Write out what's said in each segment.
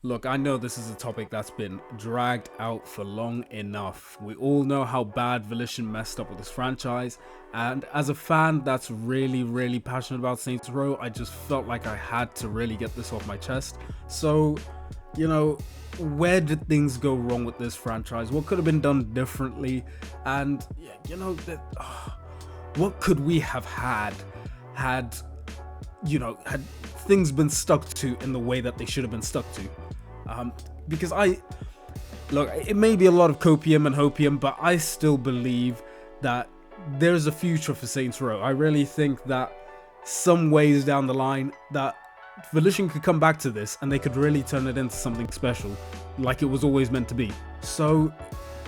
Look, I know this is a topic that's been dragged out for long enough. We all know how bad Volition messed up with this franchise, and as a fan that's really passionate about Saints Row, I just felt like I had to really get this off my chest. So, you know, where did things go wrong with this franchise? What could have been done differently? And, what could we have had had things been stuck to in the way that they should have been stuck to? Because look, it may be a lot of copium and hopium, but I still believe that there's a future for Saints Row. I really think that some ways down the line that Volition could come back to this and they could really turn it into something special, like it was always meant to be. So,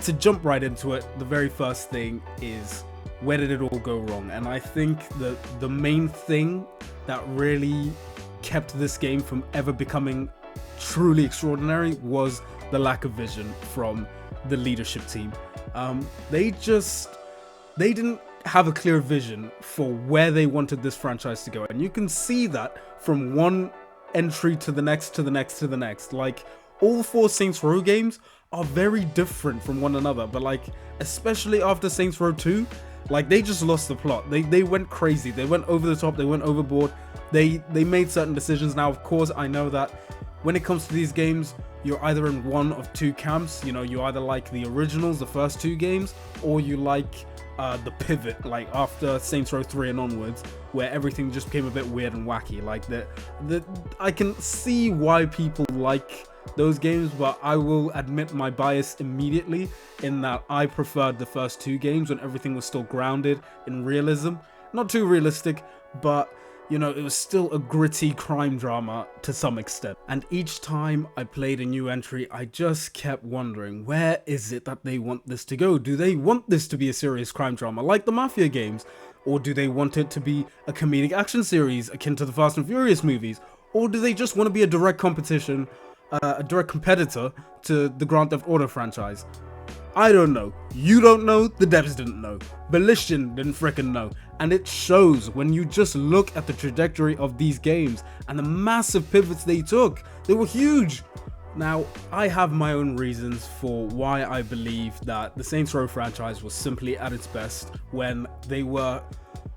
to jump right into it, the very first thing is, where did it all go wrong? And I think that the main thing that really kept this game from ever becoming truly extraordinary was the lack of vision from the leadership team. They didn't have a clear vision for where they wanted this franchise to go, and you can see that from one entry to the next to the next to the next. Like, all four Saints Row games are very different from one another, but like, especially after Saints Row 2, like, they just lost the plot. They went crazy. They went over the top. They went overboard. They made certain decisions. Now, of course, I know that when it comes to these games, you're either in one of two camps. You know, you either like the originals, the first two games, or you like the pivot, like after Saints Row 3 and onwards, where everything just became a bit weird and wacky. Like, I can see why people like those games, but I will admit my bias immediately in that I preferred the first two games when everything was still grounded in realism. Not too realistic, but you know, it was still a gritty crime drama to some extent. And each time I played a new entry, I just kept wondering, where is it that they want this to go? Do they want this to be a serious crime drama like the Mafia games? Or do they want it to be a comedic action series akin to the Fast and Furious movies? Or do they just want to be a direct competition, a direct competitor to the Grand Theft Auto franchise? I don't know. You don't know. The devs didn't know. Volition didn't frickin' know. And it shows when you just look at the trajectory of these games and the massive pivots they took. They were huge. Now, I have my own reasons for why I believe that the Saints Row franchise was simply at its best when they were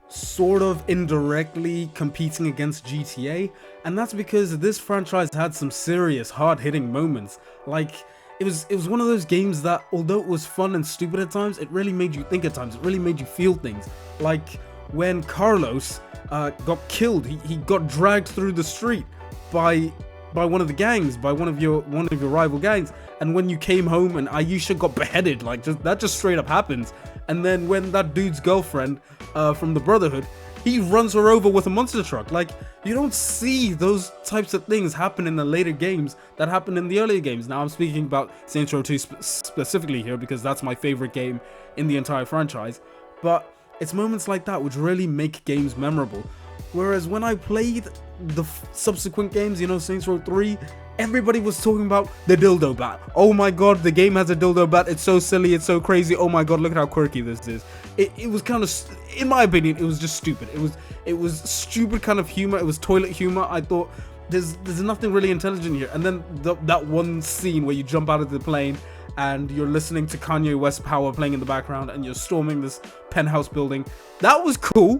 sort of indirectly competing against GTA. And that's because this franchise had some serious hard-hitting moments. Like, it was one of those games that, although it was fun and stupid at times, it really made you think at times. It really made you feel things. Like when Carlos got killed, he got dragged through the street by one of the gangs, by one of your rival gangs. And when you came home and Aisha got beheaded, like that just straight up happens. And then when that dude's girlfriend from the Brotherhood, he runs her over with a monster truck. Like, you don't see those types of things happen in the later games that happened in the earlier games. Now, I'm speaking about Saints Row 2 specifically here because that's my favorite game in the entire franchise. But it's moments like that which really make games memorable. Whereas when I played the subsequent games, you know, Saints Row 3, everybody was talking about the dildo bat. Oh my god, the game has a dildo bat. It's so silly. It's so crazy. Oh my god, look at how quirky this is. It was kind of, in my opinion, it was just stupid. It was stupid kind of humor. It was toilet humor. I thought there's nothing really intelligent here. And then that one scene where you jump out of the plane and you're listening to Kanye West Power playing in the background and you're storming this penthouse building. That was cool.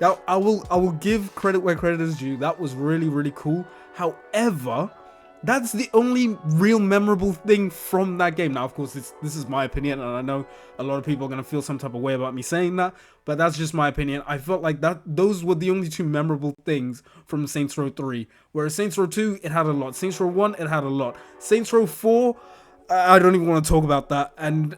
Now, I will give credit where credit is due. That was really cool. However, that's the only real memorable thing from that game. Now, of course, this is my opinion, and I know a lot of people are going to feel some type of way about me saying that, but that's just my opinion. I felt like those were the only two memorable things from Saints Row 3. Whereas Saints Row 2, it had a lot. Saints Row 1, it had a lot. Saints Row 4, I don't even want to talk about that. And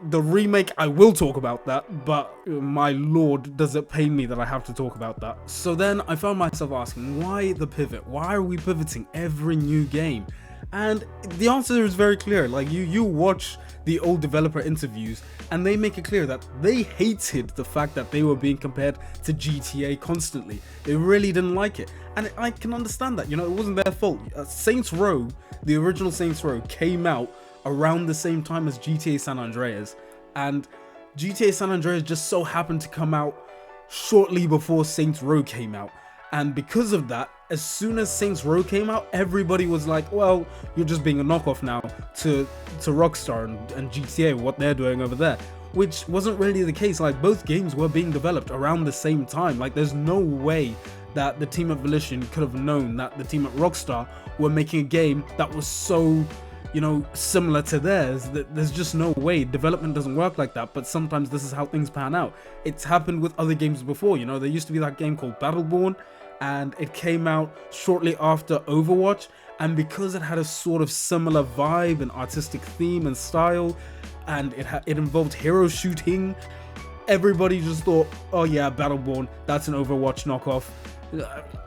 the remake, I will talk about that, but my lord, does it pain me that I have to talk about that. So then I found myself asking, why the pivot? Why are we pivoting every new game? And the answer is very clear. Like, you watch the old developer interviews and they make it clear that they hated the fact that they were being compared to GTA constantly. They really didn't like it, and I can understand that. You know, it wasn't their fault. Saints Row, the original Saints Row, came out around the same time as GTA San Andreas, and GTA San Andreas just so happened to come out shortly before Saints Row came out, and because of that, as soon as Saints Row came out, everybody was like, well, you're just being a knockoff now to Rockstar and GTA, what they're doing over there. Which wasn't really the case. Like, both games were being developed around the same time. Like, there's no way that the team at Volition could have known that the team at Rockstar were making a game that was so, you know, similar to theirs. There's just no way. Development doesn't work like that, but sometimes this is how things pan out. It's happened with other games before. You know, there used to be that game called Battleborn, and it came out shortly after Overwatch, and because it had a sort of similar vibe and artistic theme and style, and it involved hero shooting, everybody just thought, oh yeah, Battleborn, that's an Overwatch knockoff.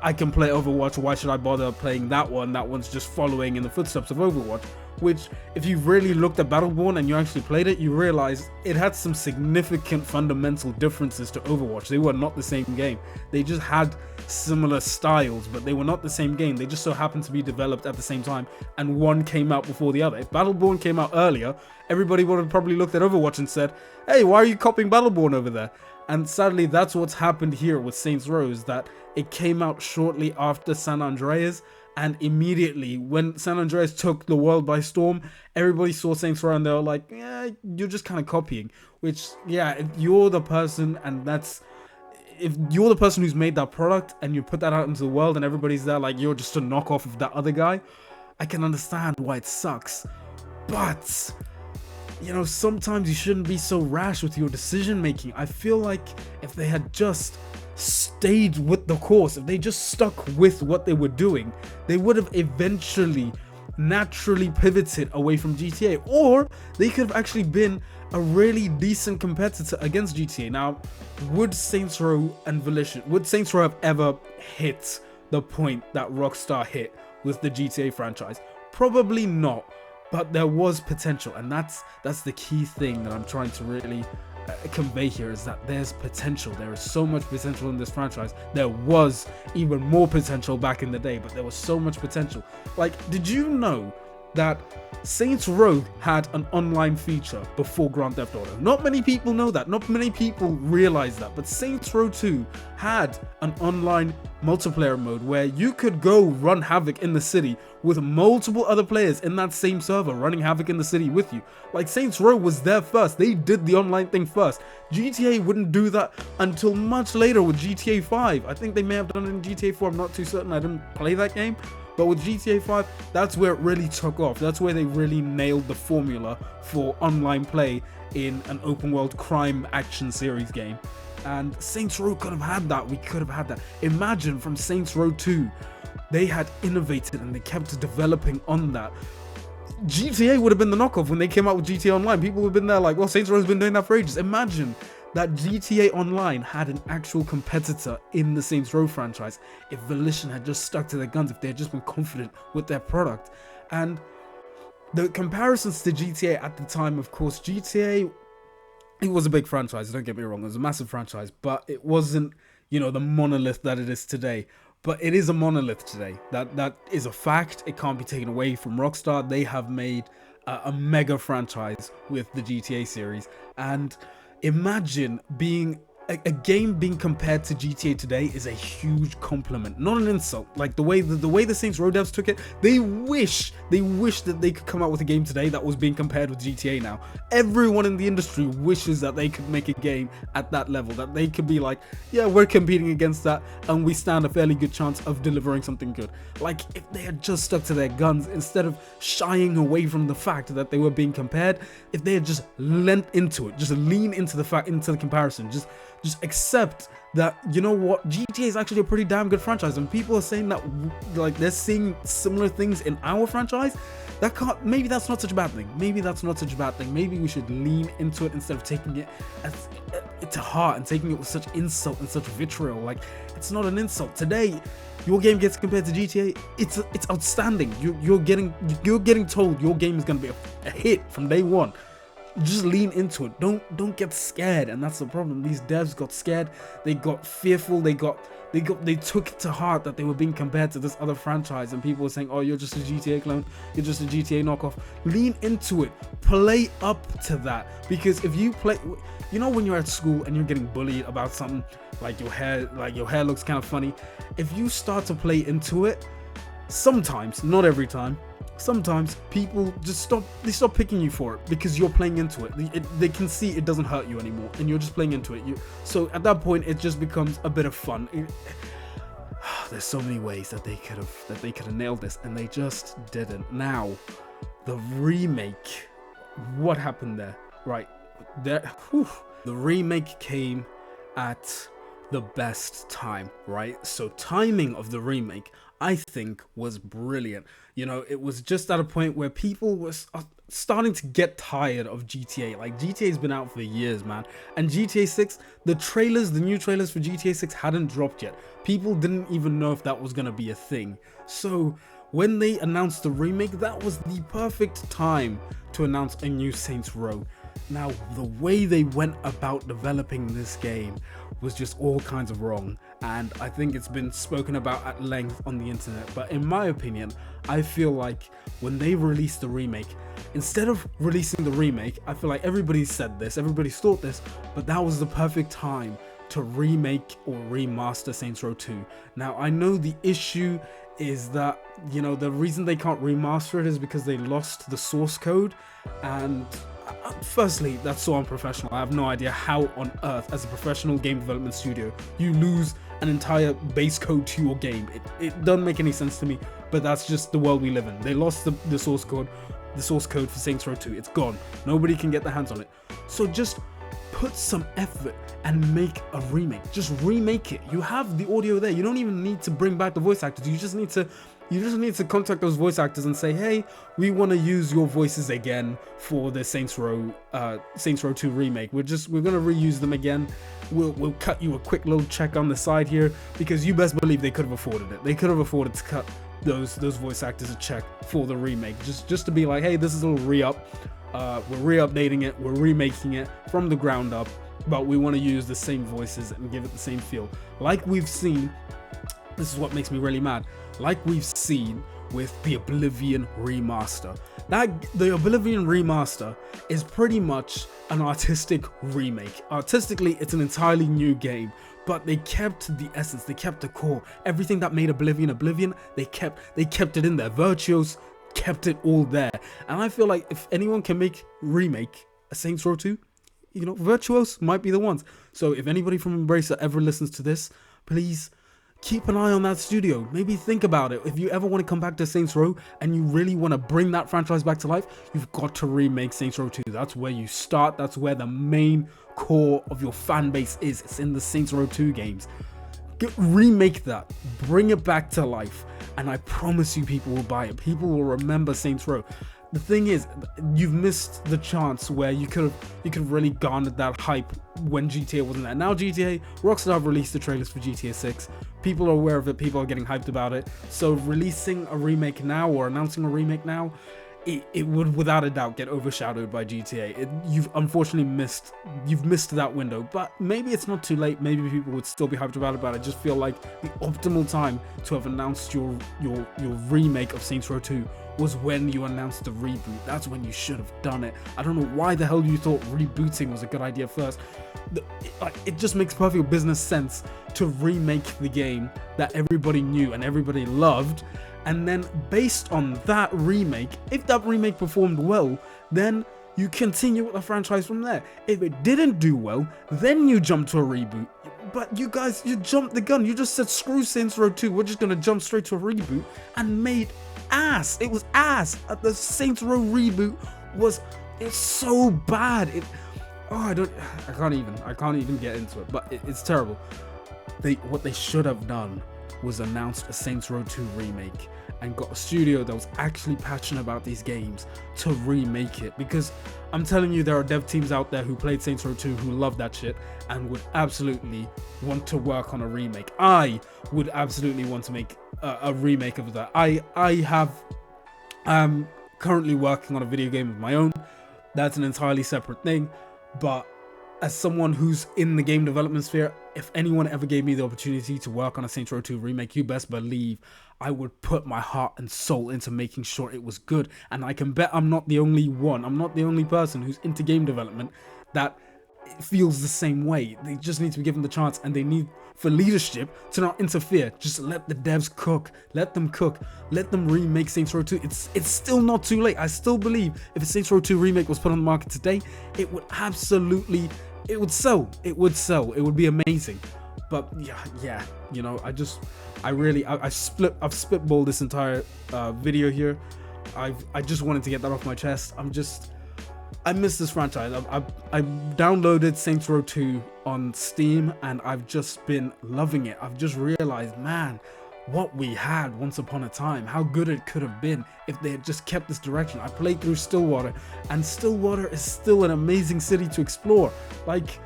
I can play Overwatch, why should I bother playing that one? That one's just following in the footsteps of Overwatch. Which, if you've really looked at Battleborn and you actually played it, you realize it had some significant fundamental differences to Overwatch. They were not the same game. They just had similar styles, but they were not the same game. They just so happened to be developed at the same time, and one came out before the other. If Battleborn came out earlier, everybody would have probably looked at Overwatch and said, hey, why are you copying Battleborn over there? And sadly, that's what's happened here with Saints Row, that it came out shortly after San Andreas, and immediately when San Andreas took the world by storm, everybody saw Saints Row and they were like, yeah, you're just kind of copying. Which, yeah, if you're the person who's made that product and you put that out into the world and everybody's there like you're just a knockoff of that other guy, I can understand why it sucks. But, you know, sometimes you shouldn't be so rash with your decision making. I feel like if they had just stayed with the course, if they just stuck with what they were doing, they would have eventually naturally pivoted away from GTA, or they could have actually been a really decent competitor against GTA. Now, would Saints Row have ever hit the point that Rockstar hit with the GTA franchise? Probably not, but there was potential, and that's the key thing that I'm trying to really convey here, is that there's potential. There is so much potential in this franchise. There was even more potential back in the day, but there was so much potential. Like, did you know that Saints Row had an online feature before Grand Theft Auto? Not many people know that. Not many people realize that. But Saints Row 2 had an online multiplayer mode where you could go run havoc in the city with multiple other players in that same server running havoc in the city with you. Like, Saints Row was there first. They did the online thing first. GTA wouldn't do that until much later with GTA 5. I think they may have done it in GTA 4. I'm not too certain. I didn't play that game. But with GTA 5, that's where it really took off. That's where they really nailed the formula for online play in an open world crime action series game. And Saints Row could have had that. We could have had that. Imagine from Saints Row 2, they had innovated and they kept developing on that. GTA would have been the knockoff when they came out with GTA Online. People would have been there like, well, Saints Row has been doing that for ages. Imagine that GTA Online had an actual competitor in the Saints Row franchise if Volition had just stuck to their guns, if they had just been confident with their product. And the comparisons to GTA at the time, of course, GTA, it was a big franchise, don't get me wrong, it was a massive franchise, but it wasn't, you know, the monolith that it is today. But it is a monolith today. That is a fact. It can't be taken away from Rockstar. They have made a mega franchise with the GTA series, and imagine being a game being compared to GTA today is a huge compliment, not an insult. Like the way the Saints Row devs took it, they wish that they could come out with a game today that was being compared with GTA now. Everyone in the industry wishes that they could make a game at that level, that they could be like, yeah, we're competing against that and we stand a fairly good chance of delivering something good. Like, if they had just stuck to their guns instead of shying away from the fact that they were being compared, if they had just leant into it, just lean into the comparison, just accept that, you know what, GTA is actually a pretty damn good franchise, and people are saying that, like, they're seeing similar things in our franchise. Maybe that's not such a bad thing. Maybe we should lean into it instead of taking it to heart and taking it with such insult and such vitriol. Like, it's not an insult. Today, your game gets compared to GTA, it's outstanding. You're getting told your game is gonna be a hit from day one. Just lean into it. Don't get scared. And that's the problem. These devs got scared. They got fearful. They got they took it to heart that they were being compared to this other franchise, and people were saying, oh, you're just a GTA clone, you're just a GTA knockoff. Lean into it, play up to that, because if you play, you know, when you're at school and you're getting bullied about something, like your hair looks kind of funny, if you start to play into it, sometimes, not every time, sometimes people just stop picking you for it because you're playing into it. They can see it doesn't hurt you anymore, and you're just playing into it. So at that point, it just becomes a bit of fun. There's so many ways that they could have nailed this, and they just didn't. Now, the remake, what happened there? Right there, the remake came at the best time, right? So timing of the remake, I think, was brilliant. You know, it was just at a point where people were starting to get tired of GTA. Like, GTA's been out for years, man. And GTA 6, the new trailers for GTA 6 hadn't dropped yet. People didn't even know if that was going to be a thing. So when they announced the remake, that was the perfect time to announce a new Saints Row. Now, the way they went about developing this game was just all kinds of wrong, and I think it's been spoken about at length on the internet. But in my opinion, I feel like when they released the remake, instead of releasing the remake, I feel like everybody said this, everybody's thought this, but that was the perfect time to remake or remaster Saints Row 2. Now, I know the issue is that, you know, the reason they can't remaster it is because they lost the source code, and firstly, that's so unprofessional. I have no idea how on earth, as a professional game development studio, you lose an entire base code to your game. It doesn't make any sense to me, but that's just the world we live in. They lost the source code for Saints Row 2. It's gone. Nobody can get their hands on it. So just put some effort and make a remake. Just remake it. You have the audio there. You don't even need to bring back the voice actors. You just need to contact those voice actors and say, hey, we want to use your voices again for the Saints Row 2 remake. We're gonna reuse them again. We'll cut you a quick little check on the side here, because you best believe they could have afforded it. They could have afforded to cut those voice actors a check for the remake, just to be like, hey, this is a little re-up. We're re-updating it, we're remaking it from the ground up, but we want to use the same voices and give it the same feel. Like we've seen, this is what makes me really mad, like we've seen with the Oblivion remaster. The Oblivion remaster is pretty much an artistic remake. Artistically, it's an entirely new game, but they kept the essence, they kept the core. Everything that made Oblivion, they kept it in there. Virtuos kept it all there. And I feel like if anyone can remake a Saints Row 2, you know, Virtuos might be the ones. So if anybody from Embracer ever listens to this, please keep an eye on that studio. Maybe think about it. If you ever want to come back to Saints Row and you really want to bring that franchise back to life, you've got to remake Saints Row 2. That's where you start. That's where the main core of your fan base is. It's in the Saints Row 2 games. Remake that. Bring it back to life. And I promise you, people will buy it. People will remember Saints Row. The thing is, you've missed the chance where you could have really garnered that hype when GTA wasn't there. Now Rockstar have released the trailers for GTA 6. People are aware of it. People are getting hyped about it. So releasing a remake now, or announcing a remake now, it would without a doubt get overshadowed by GTA. You've unfortunately missed that window, but maybe it's not too late. Maybe people would still be hyped about it, but I just feel like the optimal time to have announced your remake of Saints Row 2 was when you announced the reboot. That's when you should have done it. I don't know why the hell you thought rebooting was a good idea first. It just makes perfect business sense to remake the game that everybody knew and everybody loved, and then based on that remake, if that remake performed well, then you continue with the franchise from there. If it didn't do well, then you jump to a reboot. But you guys, you jumped the gun. You just said, screw Saints Row 2, we're just gonna jump straight to a reboot, and made ass. It was ass. The Saints Row reboot it's so bad. I can't even get into it, but it's terrible. What they should have done was announced a Saints Row 2 remake and got a studio that was actually passionate about these games to remake it, because I'm telling you, there are dev teams out there who played Saints Row 2 who love that shit and would absolutely want to work on a remake. I would absolutely want to make a remake of that. I'm currently working on a video game of my own. That's an entirely separate thing, but as someone who's in the game development sphere, if anyone ever gave me the opportunity to work on a Saints Row 2 remake, you best believe I would put my heart and soul into making sure it was good. And I can bet I'm not the only one. I'm not the only person who's into game development that feels the same way. They just need to be given the chance, and they need for leadership to not interfere. Just let the devs cook. Let them cook. Let them remake Saints Row 2. It's still not too late. I still believe if a Saints Row 2 remake was put on the market today, it would absolutely, it would sell. It would sell. It would be amazing. But yeah, you know, I've spitballed this entire video here. I just wanted to get that off my chest. I miss this franchise. I downloaded Saints Row 2 on Steam, and I've just been loving it. I've just realized, man, what we had once upon a time, how good it could have been if they had just kept this direction. I played through Stillwater, and Stillwater is still an amazing city to explore. Like,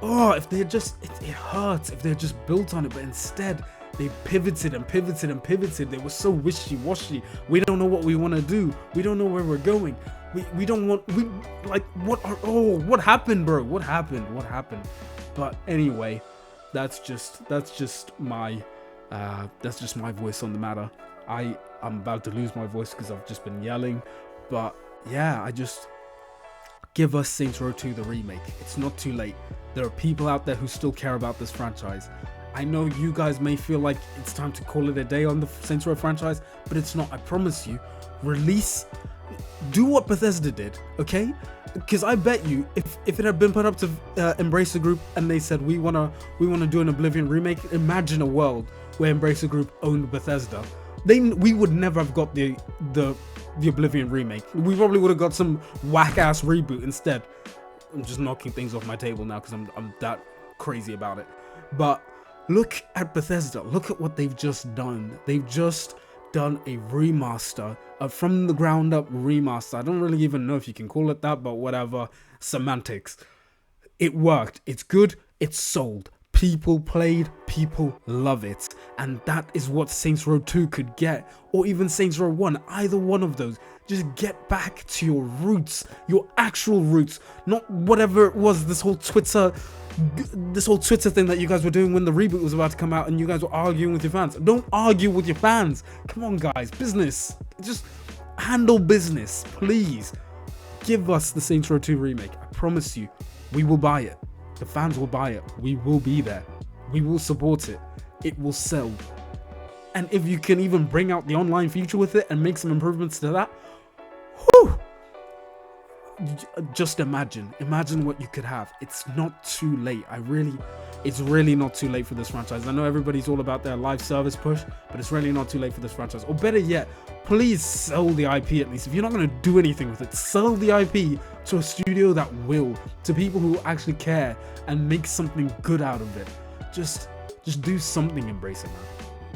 oh, if they had just, it hurts if they had just built on it, but instead they pivoted and pivoted and pivoted. They were so wishy-washy. We don't know what we want to do. We don't know where we're going. We don't want, what happened, bro? What happened? But anyway, that's just my voice on the matter. I'm about to lose my voice because I've just been yelling. But yeah, I just give us Saints Row 2 the remake. It's not too late. There are people out there who still care about this franchise. I know you guys may feel like it's time to call it a day on the Saints Row franchise, but it's not. I promise you. Do what Bethesda did, okay? Because I bet you, if it had been put up to Embracer Group and they said we wanna do an Oblivion remake, imagine a world where Embracer Group owned Bethesda. We would never have got the Oblivion remake. We probably would have got some whack ass reboot instead. I'm just knocking things off my table now because I'm that crazy about it. But look at Bethesda. Look at what they've just done. They've just done a remaster, a from the ground up remaster. I don't really even know if you can call it that, but whatever. Semantics. It worked. It's good. It's sold. People played. People love it. And that is what Saints Row 2 could get. Or even Saints Row 1. Either one of those. Just get back to your roots. Your actual roots. Not whatever it was, this whole Twitter thing that you guys were doing when the reboot was about to come out and you guys were arguing with your fans. Don't argue with your fans. Come on, guys. Business. Just handle business, please. Give us the Saints Row 2 remake. I promise you, we will buy it. The fans will buy it. We will be there. We will support it. It will sell. And if you can even bring out the online feature with it and make some improvements to that, whew, just imagine what you could have. It's not too late. It's really not too late for this franchise. I know everybody's all about their live service push, but it's really not too late for this franchise. Or better yet, please sell the IP at least. If you're not going to do anything with it, sell the IP to a studio that will, to people who actually care and make something good out of it. Just do something, Embracer, man.